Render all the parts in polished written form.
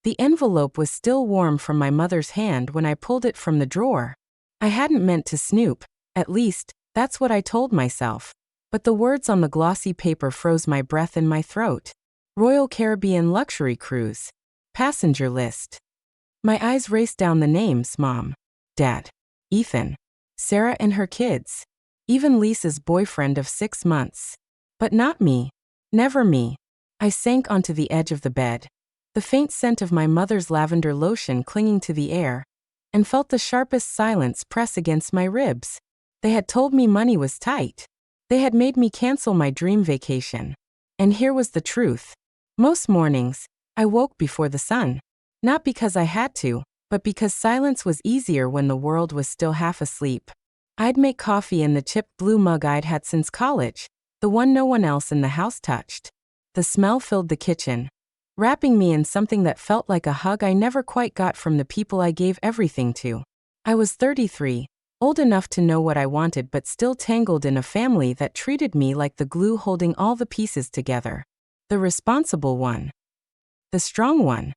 The envelope was still warm from my mother's hand when I pulled it from the drawer. I hadn't meant to snoop, at least, that's what I told myself. But the words on the glossy paper froze my breath in my throat. Royal Caribbean Luxury Cruise. Passenger list. My eyes raced down the names: Mom, Dad, Ethan, Sarah and her kids, even Lisa's boyfriend of 6 months. But not me. Never me. I sank onto the edge of the bed, the faint scent of my mother's lavender lotion clinging to the air, and felt the sharpest silence press against my ribs. They had told me money was tight. They had made me cancel my dream vacation. And here was the truth. Most mornings, I woke before the sun. Not because I had to, but because silence was easier when the world was still half asleep. I'd make coffee in the chipped blue mug I'd had since college, the one no one else in the house touched. The smell filled the kitchen, wrapping me in something that felt like a hug I never quite got from the people I gave everything to. I was 33, old enough to know what I wanted but still tangled in a family that treated me like the glue holding all the pieces together. The responsible one. The strong one.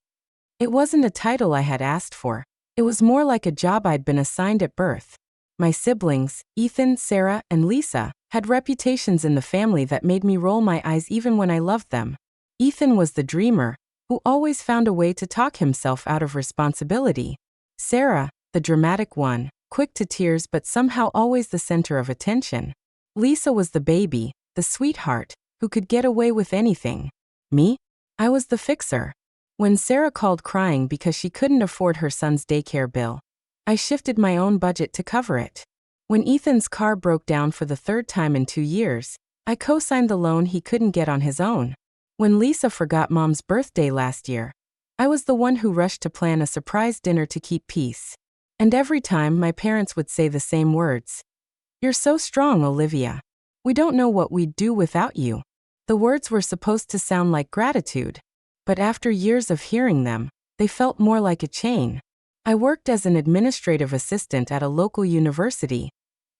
It wasn't a title I had asked for. It was more like a job I'd been assigned at birth. My siblings, Ethan, Sarah, and Lisa, had reputations in the family that made me roll my eyes even when I loved them. Ethan was the dreamer, who always found a way to talk himself out of responsibility. Sarah, the dramatic one, quick to tears but somehow always the center of attention. Lisa was the baby, the sweetheart, who could get away with anything. Me? I was the fixer. When Sarah called crying because she couldn't afford her son's daycare bill, I shifted my own budget to cover it. When Ethan's car broke down for the 3rd time in 2 years, I co-signed the loan he couldn't get on his own. When Lisa forgot Mom's birthday last year, I was the one who rushed to plan a surprise dinner to keep peace. And every time my parents would say the same words. "You're so strong, Olivia. We don't know what we'd do without you." The words were supposed to sound like gratitude. But after years of hearing them, they felt more like a chain. I worked as an administrative assistant at a local university,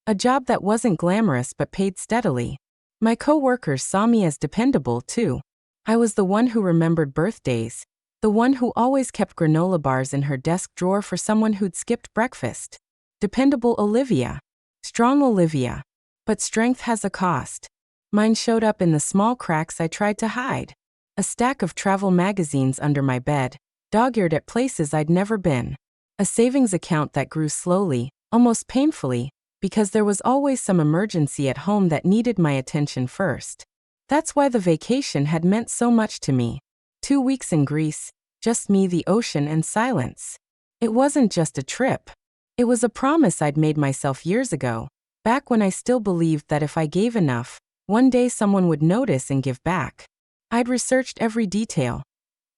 a job that wasn't glamorous but paid steadily. My co-workers saw me as dependable too. I was the one who remembered birthdays, the one who always kept granola bars in her desk drawer for someone who'd skipped breakfast. Dependable Olivia. Strong Olivia. But strength has a cost. Mine showed up in the small cracks I tried to hide. A stack of travel magazines under my bed, dog-eared at places I'd never been. A savings account that grew slowly, almost painfully, because there was always some emergency at home that needed my attention first. That's why the vacation had meant so much to me. 2 weeks in Greece, just me, the ocean, and silence. It wasn't just a trip. It was a promise I'd made myself years ago, back when I still believed that if I gave enough, one day someone would notice and give back. I'd researched every detail.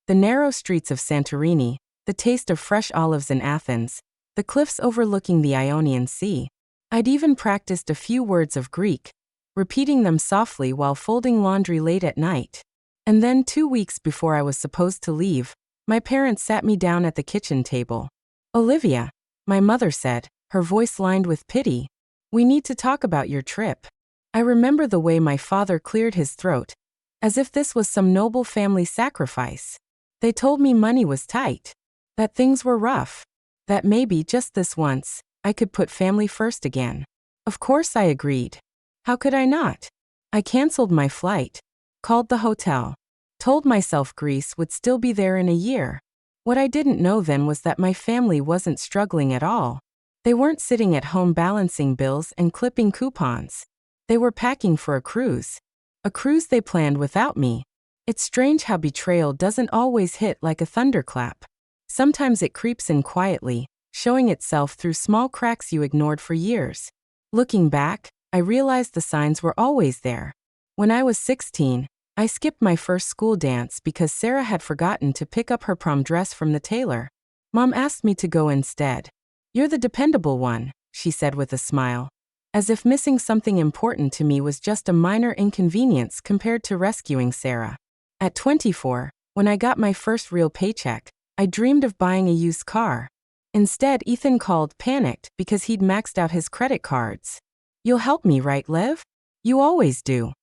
The narrow streets of Santorini, the taste of fresh olives in Athens, the cliffs overlooking the Ionian Sea. I'd even practiced a few words of Greek, repeating them softly while folding laundry late at night. And then 2 weeks before I was supposed to leave, my parents sat me down at the kitchen table. "Olivia," my mother said, her voice lined with pity, "we need to talk about your trip." I remember the way my father cleared his throat, as if this was some noble family sacrifice. They told me money was tight, that things were rough, that maybe just this once, I could put family first again. Of course I agreed. How could I not? I canceled my flight, called the hotel, told myself Greece would still be there in a year. What I didn't know then was that my family wasn't struggling at all. They weren't sitting at home balancing bills and clipping coupons. They were packing for a cruise. A cruise they planned without me. It's strange how betrayal doesn't always hit like a thunderclap. Sometimes it creeps in quietly, showing itself through small cracks you ignored for years. Looking back, I realized the signs were always there. When I was 16, I skipped my first school dance because Sarah had forgotten to pick up her prom dress from the tailor. Mom asked me to go instead. "You're the dependable one," she said with a smile, as if missing something important to me was just a minor inconvenience compared to rescuing Sarah. At 24, when I got my first real paycheck, I dreamed of buying a used car. Instead, Ethan called, panicked, because he'd maxed out his credit cards. "You'll help me, right, Liv? You always do."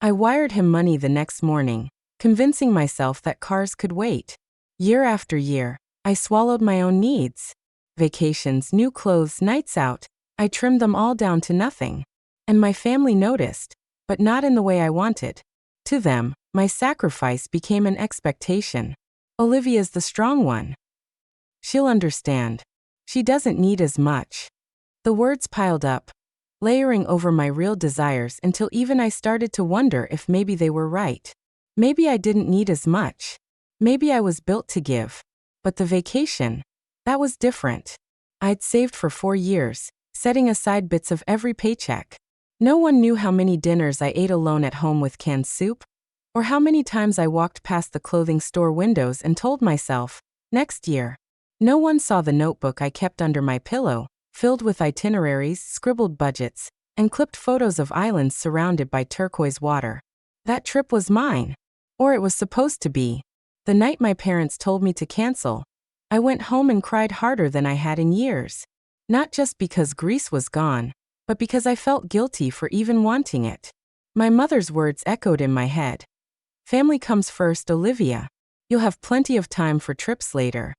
I wired him money the next morning, convincing myself that cars could wait. Year after year, I swallowed my own needs. Vacations, new clothes, nights out, I trimmed them all down to nothing. And my family noticed, but not in the way I wanted. To them, my sacrifice became an expectation. Olivia's the strong one. She'll understand. She doesn't need as much. The words piled up, layering over my real desires until even I started to wonder if maybe they were right. Maybe I didn't need as much. Maybe I was built to give. But the vacation, that was different. I'd saved for 4 years, setting aside bits of every paycheck. No one knew how many dinners I ate alone at home with canned soup, or how many times I walked past the clothing store windows and told myself, next year. No one saw the notebook I kept under my pillow, filled with itineraries, scribbled budgets, and clipped photos of islands surrounded by turquoise water. That trip was mine. Or it was supposed to be. The night my parents told me to cancel, I went home and cried harder than I had in years. Not just because Greece was gone, but because I felt guilty for even wanting it. My mother's words echoed in my head. Family comes first, Olivia. You'll have plenty of time for trips later.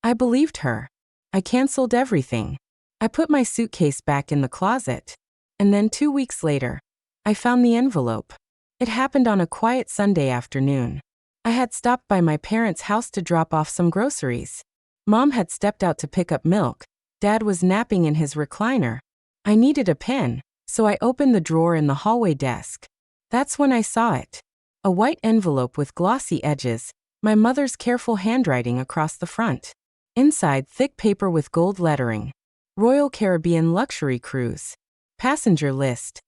I believed her. I canceled everything. I put my suitcase back in the closet. And then 2 weeks later, I found the envelope. It happened on a quiet Sunday afternoon. I had stopped by my parents' house to drop off some groceries. Mom had stepped out to pick up milk. Dad was napping in his recliner. I needed a pen, so I opened the drawer in the hallway desk. That's when I saw it. A white envelope with glossy edges, my mother's careful handwriting across the front. Inside, thick paper with gold lettering. Royal Caribbean Luxury Cruise. Passenger list.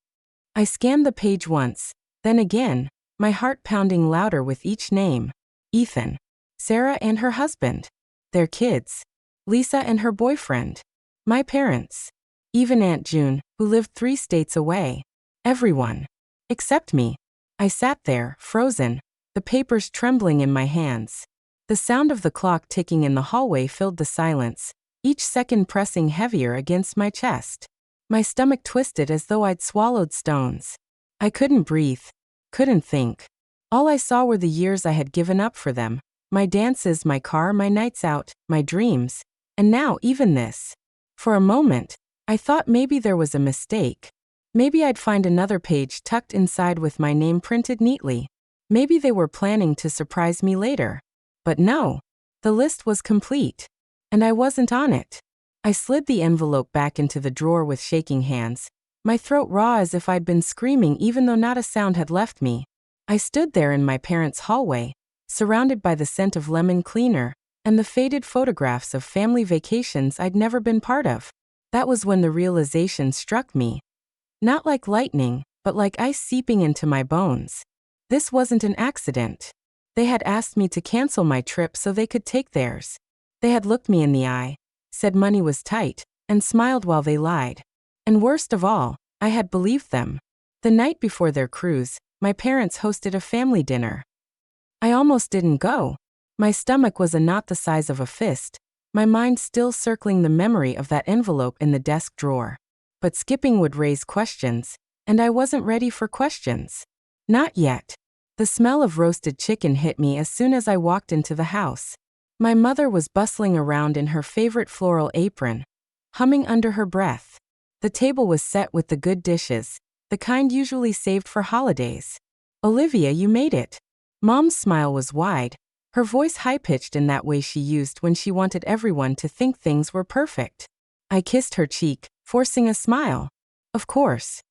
I scanned the page once, then again, my heart pounding louder with each name. Ethan. Sarah and her husband. Their kids. Lisa and her boyfriend. My parents. Even Aunt June, who lived 3 states away. Everyone. Except me. I sat there, frozen, the papers trembling in my hands. The sound of the clock ticking in the hallway filled the silence, each second pressing heavier against my chest. My stomach twisted as though I'd swallowed stones. I couldn't breathe. Couldn't think. All I saw were the years I had given up for them. My dances, my car, my nights out, my dreams. And now even this. For a moment, I thought maybe there was a mistake. Maybe I'd find another page tucked inside with my name printed neatly. Maybe they were planning to surprise me later. But no. The list was complete. And I wasn't on it. I slid the envelope back into the drawer with shaking hands, my throat raw as if I'd been screaming even though not a sound had left me. I stood there in my parents' hallway, surrounded by the scent of lemon cleaner and the faded photographs of family vacations I'd never been part of. That was when the realization struck me. Not like lightning, but like ice seeping into my bones. This wasn't an accident. They had asked me to cancel my trip so they could take theirs. They had looked me in the eye, said money was tight, and smiled while they lied. And worst of all, I had believed them. The night before their cruise, my parents hosted a family dinner. I almost didn't go. My stomach was a knot the size of a fist, my mind still circling the memory of that envelope in the desk drawer. But skipping would raise questions, and I wasn't ready for questions. Not yet. The smell of roasted chicken hit me as soon as I walked into the house. My mother was bustling around in her favorite floral apron, humming under her breath. The table was set with the good dishes, the kind usually saved for holidays. Olivia, you made it. Mom's smile was wide, her voice high-pitched in that way she used when she wanted everyone to think things were perfect. I kissed her cheek, forcing a smile. Of course.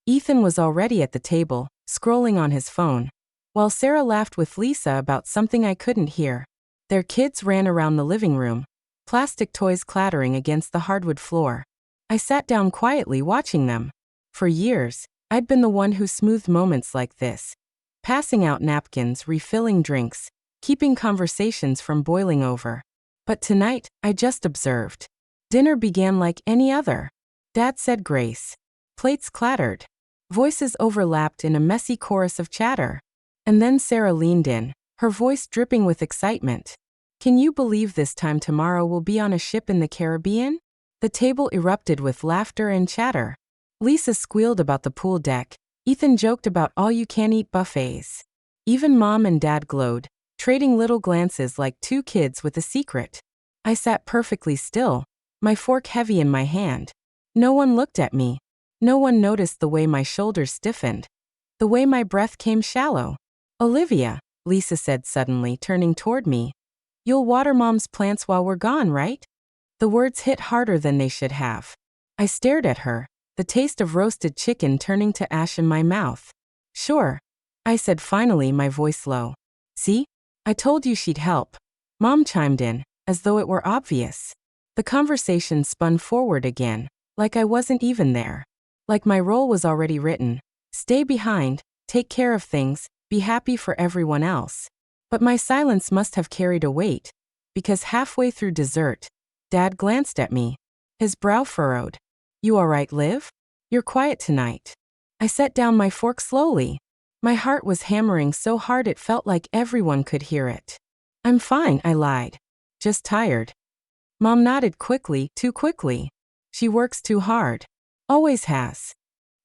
Ethan was already at the table, scrolling on his phone, while Sarah laughed with Lisa about something I couldn't hear. Their kids ran around the living room, plastic toys clattering against the hardwood floor. I sat down quietly watching them. For years, I'd been the one who smoothed moments like this, passing out napkins, refilling drinks, keeping conversations from boiling over. But tonight, I just observed. Dinner began like any other. Dad said grace. Plates clattered. Voices overlapped in a messy chorus of chatter. And then Sarah leaned in, her voice dripping with excitement. Can you believe this time tomorrow we'll be on a ship in the Caribbean? The table erupted with laughter and chatter. Lisa squealed about the pool deck. Ethan joked about all-you-can-eat buffets. Even Mom and Dad glowed, trading little glances like two kids with a secret. I sat perfectly still, my fork heavy in my hand. No one looked at me. No one noticed the way my shoulders stiffened, the way my breath came shallow. Olivia, Lisa said suddenly, turning toward me. You'll water Mom's plants while we're gone, right? The words hit harder than they should have. I stared at her, the taste of roasted chicken turning to ash in my mouth. Sure, I said finally, my voice low. See? I told you she'd help. Mom chimed in, as though it were obvious. The conversation spun forward again, like I wasn't even there. Like my role was already written. Stay behind, take care of things, be happy for everyone else. But my silence must have carried a weight, because halfway through dessert, Dad glanced at me, his brow furrowed. You all right, Liv? You're quiet tonight. I set down my fork slowly. My heart was hammering so hard it felt like everyone could hear it. I'm fine, I lied. Just tired. Mom nodded quickly, too quickly. She works too hard. Always has.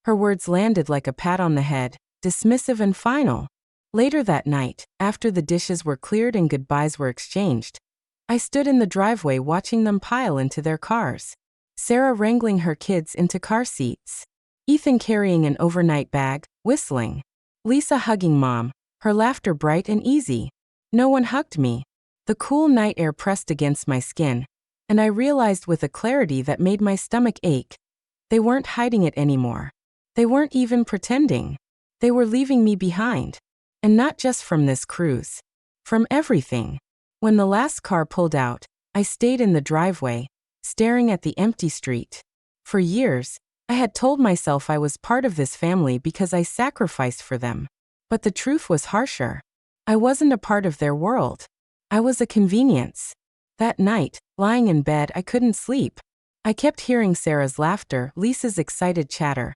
Her words landed like a pat on the head, dismissive and final. Later that night, after the dishes were cleared and goodbyes were exchanged, I stood in the driveway watching them pile into their cars. Sarah wrangling her kids into car seats. Ethan carrying an overnight bag, whistling. Lisa hugging Mom, her laughter bright and easy. No one hugged me. The cool night air pressed against my skin, and I realized with a clarity that made my stomach ache. They weren't hiding it anymore. They weren't even pretending. They were leaving me behind. And not just from this cruise. From everything. When the last car pulled out, I stayed in the driveway, staring at the empty street. For years, I had told myself I was part of this family because I sacrificed for them. But the truth was harsher. I wasn't a part of their world. I was a convenience. That night, lying in bed, I couldn't sleep. I kept hearing Sarah's laughter, Lisa's excited chatter.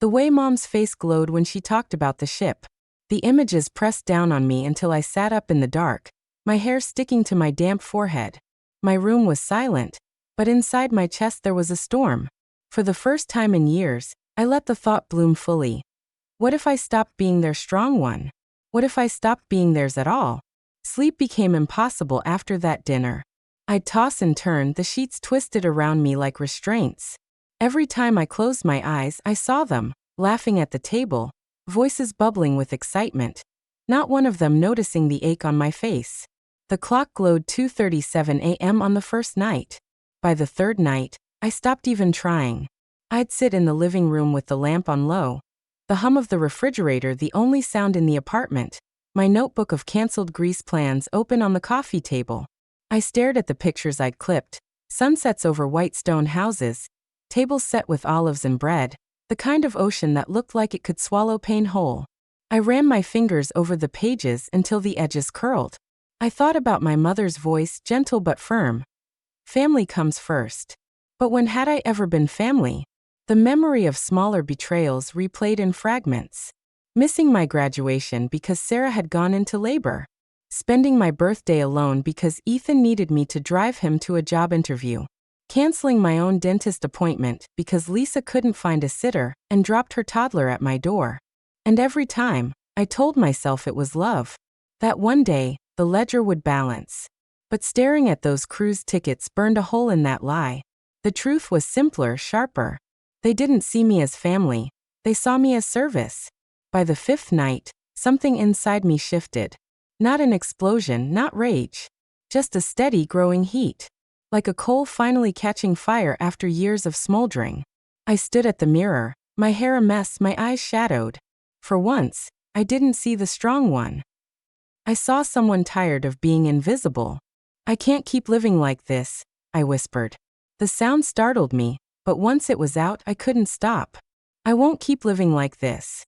The way Mom's face glowed when she talked about the ship. The images pressed down on me until I sat up in the dark, my hair sticking to my damp forehead. My room was silent, but inside my chest there was a storm. For the first time in years, I let the thought bloom fully. What if I stopped being their strong one? What if I stopped being theirs at all? Sleep became impossible after that dinner. I'd toss and turn, the sheets twisted around me like restraints. Every time I closed my eyes, I saw them, laughing at the table, voices bubbling with excitement. Not one of them noticing the ache on my face. The clock glowed 2:37 a.m. on the first night. By the third night, I stopped even trying. I'd sit in the living room with the lamp on low. The hum of the refrigerator the only sound in the apartment. My notebook of canceled Greece plans open on the coffee table. I stared at the pictures I'd clipped. Sunsets over white stone houses. Tables set with olives and bread. The kind of ocean that looked like it could swallow pain whole. I ran my fingers over the pages until the edges curled. I thought about my mother's voice, gentle but firm. Family comes first. But when had I ever been family? The memory of smaller betrayals replayed in fragments. Missing my graduation because Sarah had gone into labor. Spending my birthday alone because Ethan needed me to drive him to a job interview. Canceling my own dentist appointment because Lisa couldn't find a sitter and dropped her toddler at my door. And every time, I told myself it was love. That one day, the ledger would balance. But staring at those cruise tickets burned a hole in that lie. The truth was simpler, sharper. They didn't see me as family. They saw me as service. By the fifth night, something inside me shifted. Not an explosion, not rage. Just a steady growing heat. Like a coal finally catching fire after years of smoldering. I stood at the mirror, my hair a mess, my eyes shadowed. For once, I didn't see the strong one. I saw someone tired of being invisible. I can't keep living like this, I whispered. The sound startled me, but once it was out, I couldn't stop. I won't keep living like this.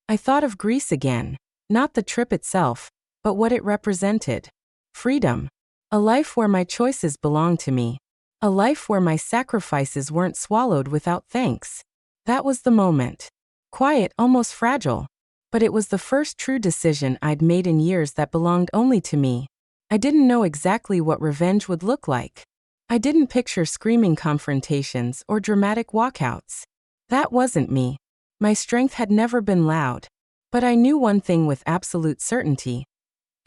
I thought of Greece again, not the trip itself, but what it represented. Freedom. A life where my choices belonged to me. A life where my sacrifices weren't swallowed without thanks. That was the moment. Quiet, almost fragile. But it was the first true decision I'd made in years that belonged only to me. I didn't know exactly what revenge would look like. I didn't picture screaming confrontations or dramatic walkouts. That wasn't me. My strength had never been loud. But I knew one thing with absolute certainty.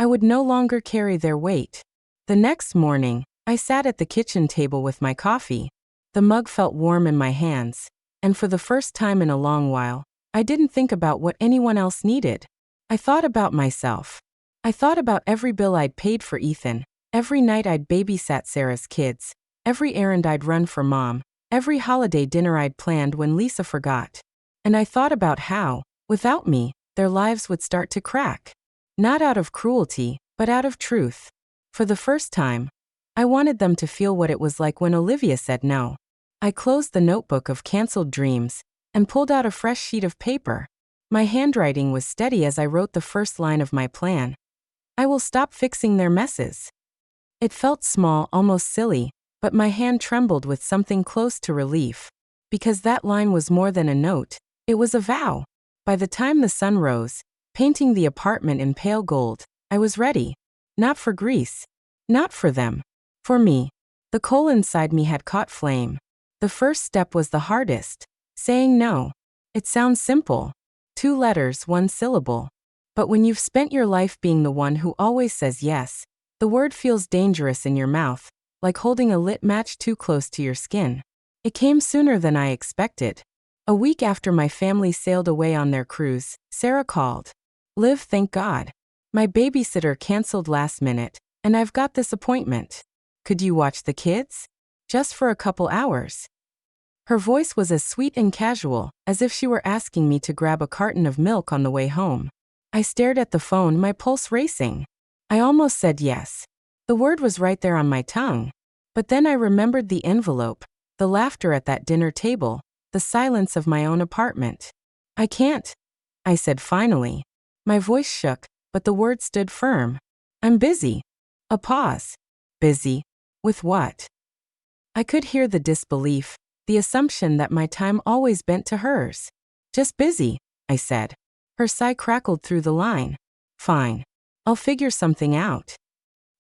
I would no longer carry their weight. The next morning, I sat at the kitchen table with my coffee. The mug felt warm in my hands, and for the first time in a long while, I didn't think about what anyone else needed. I thought about myself. I thought about every bill I'd paid for Ethan, every night I'd babysat Sarah's kids, every errand I'd run for Mom, every holiday dinner I'd planned when Lisa forgot. And I thought about how, without me, their lives would start to crack. Not out of cruelty, but out of truth. For the first time, I wanted them to feel what it was like when Olivia said no. I closed the notebook of canceled dreams and pulled out a fresh sheet of paper. My handwriting was steady as I wrote the first line of my plan. I will stop fixing their messes. It felt small, almost silly, but my hand trembled with something close to relief. Because that line was more than a note, it was a vow. By the time the sun rose, painting the apartment in pale gold, I was ready. Not for Greece. Not for them. For me. The coal inside me had caught flame. The first step was the hardest. Saying no. It sounds simple. 2 letters, 1 syllable. But when you've spent your life being the one who always says yes, the word feels dangerous in your mouth, like holding a lit match too close to your skin. It came sooner than I expected. A week after my family sailed away on their cruise, Sarah called. Liv, thank God. My babysitter canceled last minute, and I've got this appointment. Could you watch the kids? Just for a couple hours. Her voice was as sweet and casual, as if she were asking me to grab a carton of milk on the way home. I stared at the phone, my pulse racing. I almost said yes. The word was right there on my tongue. But then I remembered the envelope, the laughter at that dinner table, the silence of my own apartment. I can't, I said finally. My voice shook, but the words stood firm. I'm busy. A pause. Busy. With what? I could hear the disbelief, the assumption that my time always bent to hers. Just busy, I said. Her sigh crackled through the line. Fine. I'll figure something out.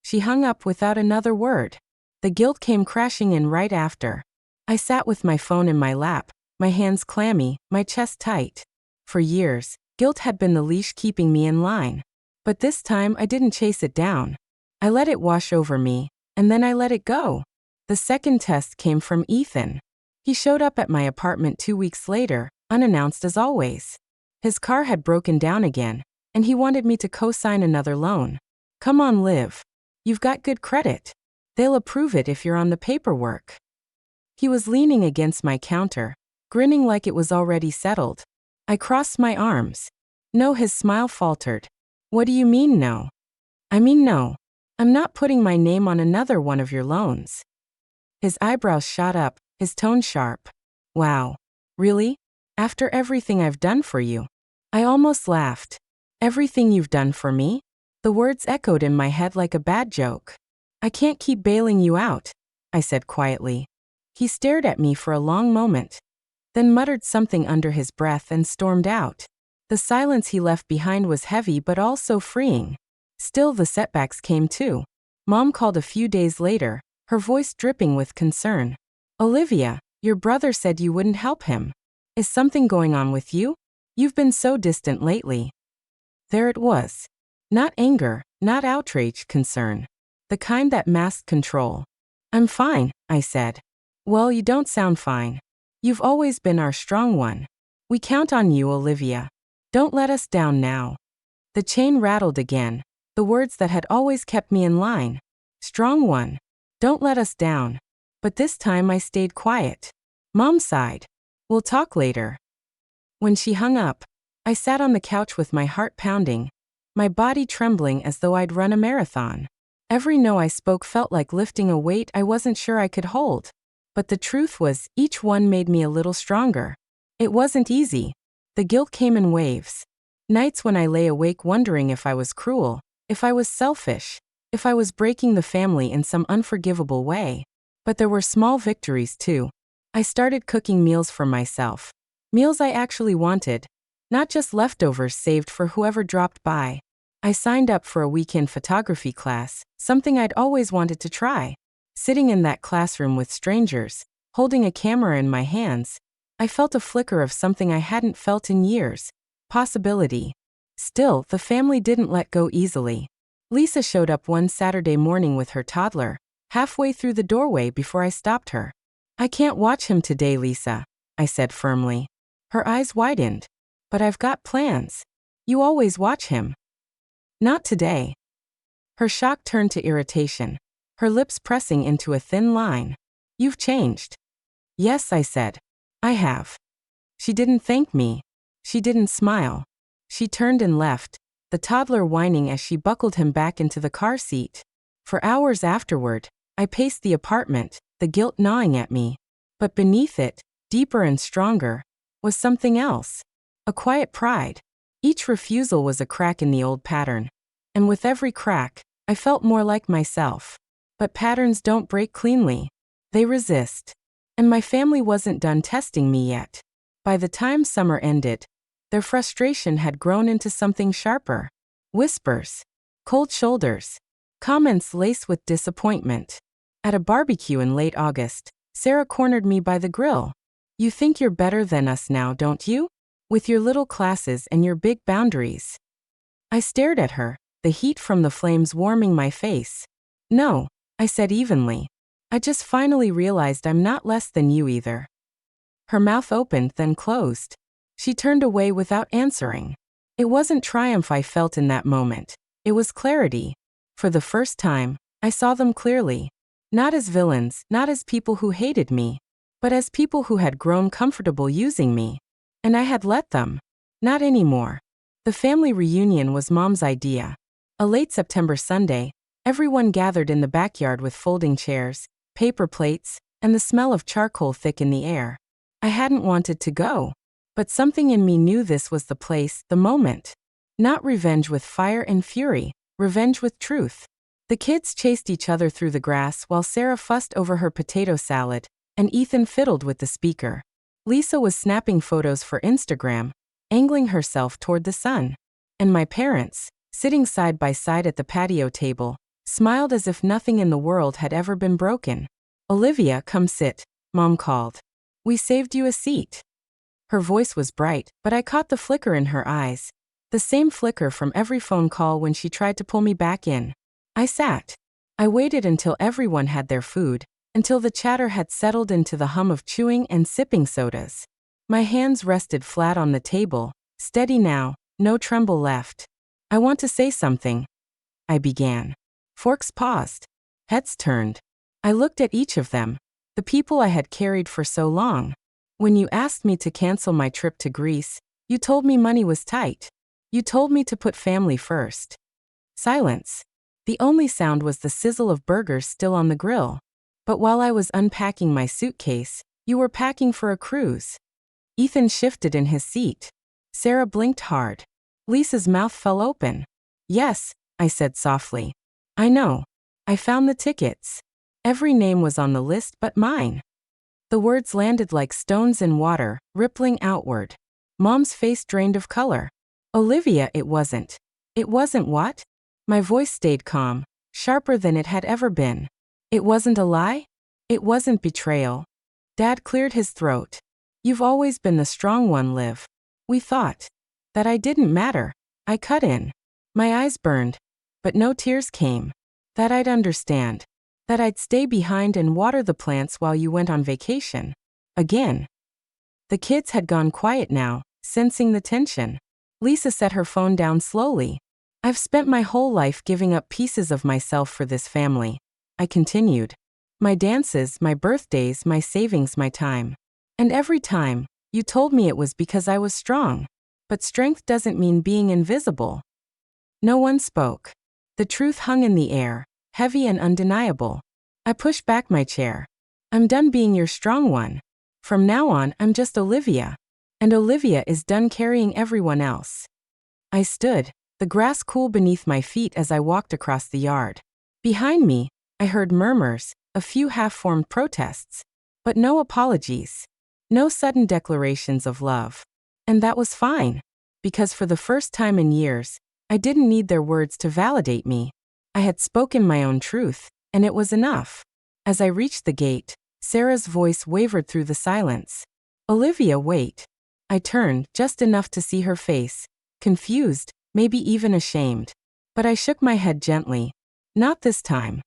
She hung up without another word. The guilt came crashing in right after. I sat with my phone in my lap, my hands clammy, my chest tight. For years, guilt had been the leash keeping me in line. But this time I didn't chase it down. I let it wash over me, and then I let it go. The second test came from Ethan. He showed up at my apartment 2 weeks later, unannounced as always. His car had broken down again, and he wanted me to co-sign another loan. Come on, Liv. You've got good credit. They'll approve it if you're on the paperwork. He was leaning against my counter, grinning like it was already settled. I crossed my arms. No, his smile faltered. What do you mean no? I mean no. I'm not putting my name on another one of your loans. His eyebrows shot up, his tone sharp. Wow. Really? After everything I've done for you? I almost laughed. Everything you've done for me? The words echoed in my head like a bad joke. I can't keep bailing you out, I said quietly. He stared at me for a long moment, then muttered something under his breath and stormed out. The silence he left behind was heavy but also freeing. Still, the setbacks came too. Mom called a few days later, her voice dripping with concern. Olivia, your brother said you wouldn't help him. Is something going on with you? You've been so distant lately. There it was. Not anger, not outrage, concern. The kind that masked control. I'm fine, I said. Well, you don't sound fine. You've always been our strong one. We count on you, Olivia. Don't let us down now. The chain rattled again, the words that had always kept me in line. Strong one. Don't let us down. But this time I stayed quiet. Mom sighed. We'll talk later. When she hung up, I sat on the couch with my heart pounding, my body trembling as though I'd run a marathon. Every no I spoke felt like lifting a weight I wasn't sure I could hold. But the truth was, each one made me a little stronger. It wasn't easy. The guilt came in waves. Nights when I lay awake wondering if I was cruel, if I was selfish, if I was breaking the family in some unforgivable way. But there were small victories too. I started cooking meals for myself. Meals I actually wanted, not just leftovers saved for whoever dropped by. I signed up for a weekend photography class, something I'd always wanted to try. Sitting in that classroom with strangers, holding a camera in my hands, I felt a flicker of something I hadn't felt in years. Possibility. Still, the family didn't let go easily. Lisa showed up one Saturday morning with her toddler, halfway through the doorway before I stopped her. "I can't watch him today, Lisa," I said firmly. Her eyes widened. "But I've got plans. You always watch him." "Not today." Her shock turned to irritation, her lips pressing into a thin line. "You've changed." "Yes," I said. "I have." She didn't thank me. She didn't smile. She turned and left, the toddler whining as she buckled him back into the car seat. For hours afterward, I paced the apartment, the guilt gnawing at me. But beneath it, deeper and stronger, was something else. A quiet pride. Each refusal was a crack in the old pattern. And with every crack, I felt more like myself. But patterns don't break cleanly. They resist. And my family wasn't done testing me yet. By the time summer ended, their frustration had grown into something sharper. Whispers. Cold shoulders. Comments laced with disappointment. At a barbecue in late August, Sarah cornered me by the grill. "You think you're better than us now, don't you? With your little classes and your big boundaries." I stared at her, the heat from the flames warming my face. "No," I said evenly. "I just finally realized I'm not less than you either." Her mouth opened then closed. She turned away without answering. It wasn't triumph I felt in that moment. It was clarity. For the first time, I saw them clearly. Not as villains, not as people who hated me, but as people who had grown comfortable using me. And I had let them. Not anymore. The family reunion was Mom's idea. A late September Sunday, everyone gathered in the backyard with folding chairs, paper plates, and the smell of charcoal thick in the air. I hadn't wanted to go. But something in me knew this was the place, the moment. Not revenge with fire and fury, revenge with truth. The kids chased each other through the grass while Sarah fussed over her potato salad, and Ethan fiddled with the speaker. Lisa was snapping photos for Instagram, angling herself toward the sun. And my parents, sitting side by side at the patio table, smiled as if nothing in the world had ever been broken. "Olivia, come sit," Mom called. "We saved you a seat." Her voice was bright, but I caught the flicker in her eyes. The same flicker from every phone call when she tried to pull me back in. I sat. I waited until everyone had their food, until the chatter had settled into the hum of chewing and sipping sodas. My hands rested flat on the table, steady now, no tremble left. "I want to say something," I began. Forks paused. Heads turned. I looked at each of them, the people I had carried for so long. "When you asked me to cancel my trip to Greece, you told me money was tight. You told me to put family first." Silence. The only sound was the sizzle of burgers still on the grill. "But while I was unpacking my suitcase, you were packing for a cruise." Ethan shifted in his seat. Sarah blinked hard. Lisa's mouth fell open. "Yes," I said softly. "I know. I found the tickets. Every name was on the list but mine." The words landed like stones in water, rippling outward. Mom's face drained of color. "Olivia, it wasn't." "It wasn't what?" My voice stayed calm, sharper than it had ever been. "It wasn't a lie? It wasn't betrayal." Dad cleared his throat. "You've always been the strong one, Liv. We thought that I didn't matter." I cut in. My eyes burned, but no tears came. "That I'd understand. That I'd stay behind and water the plants while you went on vacation." Again. The kids had gone quiet now, sensing the tension. Lisa set her phone down slowly. "I've spent my whole life giving up pieces of myself for this family," I continued. "My dances, my birthdays, my savings, my time. And every time, you told me it was because I was strong. But strength doesn't mean being invisible." No one spoke. The truth hung in the air, heavy and undeniable. I pushed back my chair. "I'm done being your strong one. From now on, I'm just Olivia. And Olivia is done carrying everyone else." I stood, the grass cool beneath my feet as I walked across the yard. Behind me, I heard murmurs, a few half-formed protests. But no apologies. No sudden declarations of love. And that was fine. Because for the first time in years, I didn't need their words to validate me. I had spoken my own truth, and it was enough. As I reached the gate, Sarah's voice wavered through the silence. "Olivia, wait." I turned just enough to see her face, confused, maybe even ashamed. But I shook my head gently. Not this time.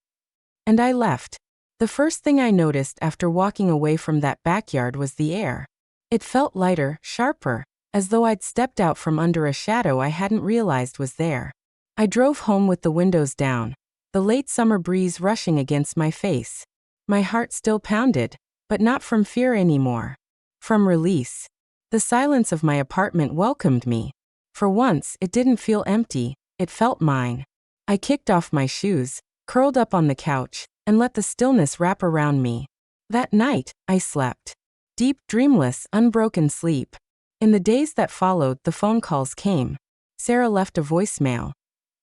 And I left. The first thing I noticed after walking away from that backyard was the air. It felt lighter, sharper, as though I'd stepped out from under a shadow I hadn't realized was there. I drove home with the windows down, the late summer breeze rushing against my face. My heart still pounded, but not from fear anymore. From release. The silence of my apartment welcomed me. For once, it didn't feel empty, it felt mine. I kicked off my shoes, curled up on the couch, and let the stillness wrap around me. That night, I slept. Deep, dreamless, unbroken sleep. In the days that followed, the phone calls came. Sarah left a voicemail.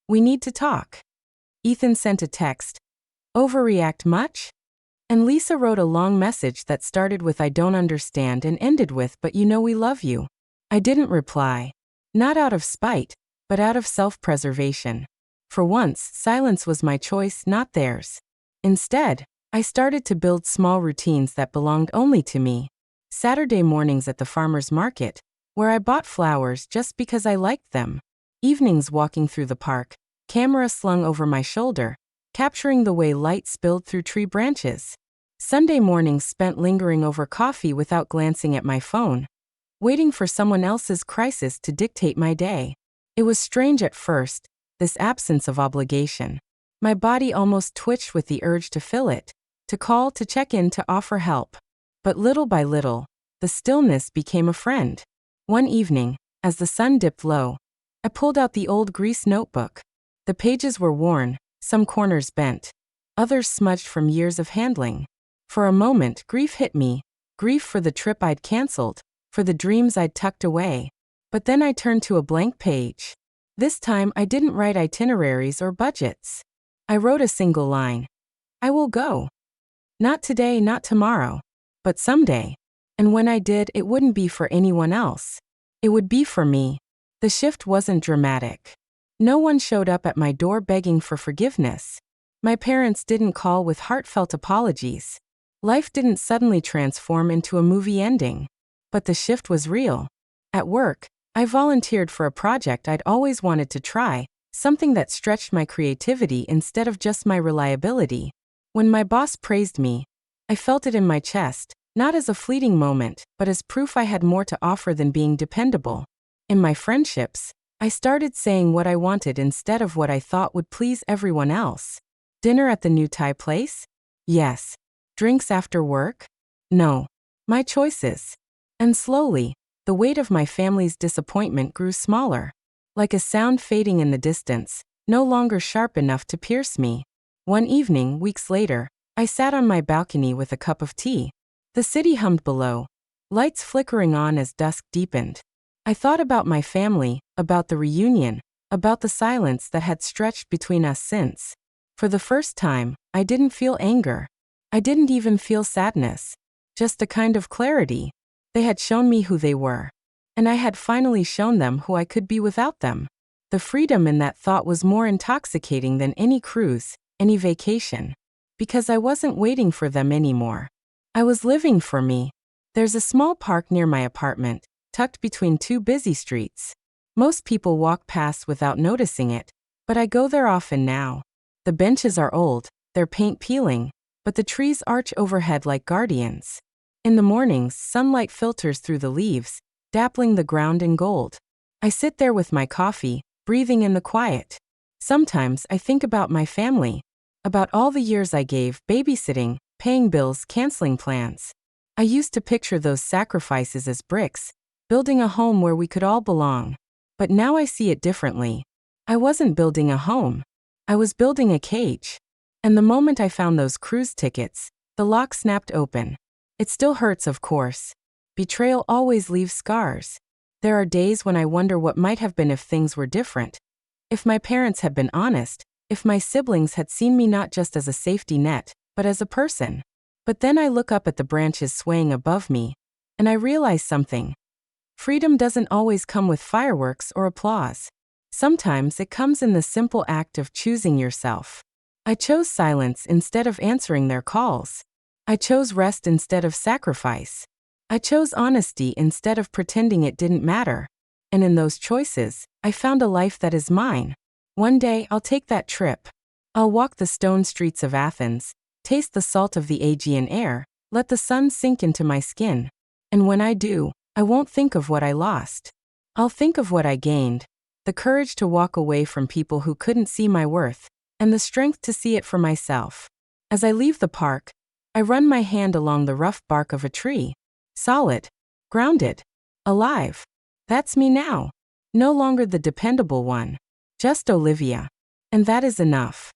We need to talk. Ethan sent a text. Overreact much? And Lisa wrote a long message that started with I don't understand and ended with but you know we love you. I didn't reply. Not out of spite, but out of self-preservation. For once, silence was my choice, not theirs. Instead, I started to build small routines that belonged only to me. Saturday mornings at the farmer's market, where I bought flowers just because I liked them. Evenings walking through the park, camera slung over my shoulder, capturing the way light spilled through tree branches. Sunday mornings spent lingering over coffee without glancing at my phone, waiting for someone else's crisis to dictate my day. It was strange at first, this absence of obligation. My body almost twitched with the urge to fill it, to call, to check in, to offer help. But little by little, the stillness became a friend. One evening, as the sun dipped low, I pulled out the old grease notebook. The pages were worn, some corners bent, others smudged from years of handling. For a moment, grief hit me, grief for the trip I'd canceled, for the dreams I'd tucked away. But then I turned to a blank page. This time, I didn't write itineraries or budgets. I wrote a single line. I will go. Not today, not tomorrow, but someday. And when I did, it wouldn't be for anyone else. It would be for me. The shift wasn't dramatic. No one showed up at my door begging for forgiveness. My parents didn't call with heartfelt apologies. Life didn't suddenly transform into a movie ending. But the shift was real. At work, I volunteered for a project I'd always wanted to try, something that stretched my creativity instead of just my reliability. When my boss praised me, I felt it in my chest, not as a fleeting moment, but as proof I had more to offer than being dependable. In my friendships, I started saying what I wanted instead of what I thought would please everyone else. Dinner at the new Thai place? Yes. Drinks after work? No. My choices. And slowly, the weight of my family's disappointment grew smaller. Like a sound fading in the distance, no longer sharp enough to pierce me. One evening, weeks later, I sat on my balcony with a cup of tea. The city hummed below, lights flickering on as dusk deepened. I thought about my family, about the reunion, about the silence that had stretched between us since. For the first time, I didn't feel anger. I didn't even feel sadness. Just a kind of clarity. They had shown me who they were. And I had finally shown them who I could be without them. The freedom in that thought was more intoxicating than any cruise, any vacation. Because I wasn't waiting for them anymore. I was living for me. There's a small park near my apartment, tucked between two busy streets. Most people walk past without noticing it, but I go there often now. The benches are old, their paint peeling, but the trees arch overhead like guardians. In the mornings, sunlight filters through the leaves, dappling the ground in gold. I sit there with my coffee, breathing in the quiet. Sometimes I think about my family, about all the years I gave, babysitting, paying bills, canceling plans. I used to picture those sacrifices as bricks, building a home where we could all belong. But now I see it differently. I wasn't building a home. I was building a cage. And the moment I found those cruise tickets, the lock snapped open. It still hurts, of course. Betrayal always leaves scars. There are days when I wonder what might have been if things were different. If my parents had been honest, if my siblings had seen me not just as a safety net, but as a person. But then I look up at the branches swaying above me, and I realize something. Freedom doesn't always come with fireworks or applause. Sometimes it comes in the simple act of choosing yourself. I chose silence instead of answering their calls. I chose rest instead of sacrifice. I chose honesty instead of pretending it didn't matter. And in those choices, I found a life that is mine. One day, I'll take that trip. I'll walk the stone streets of Athens, taste the salt of the Aegean air, let the sun sink into my skin. And when I do, I won't think of what I lost. I'll think of what I gained. The courage to walk away from people who couldn't see my worth, and the strength to see it for myself. As I leave the park, I run my hand along the rough bark of a tree. Solid. Grounded. Alive. That's me now. No longer the dependable one. Just Olivia. And that is enough.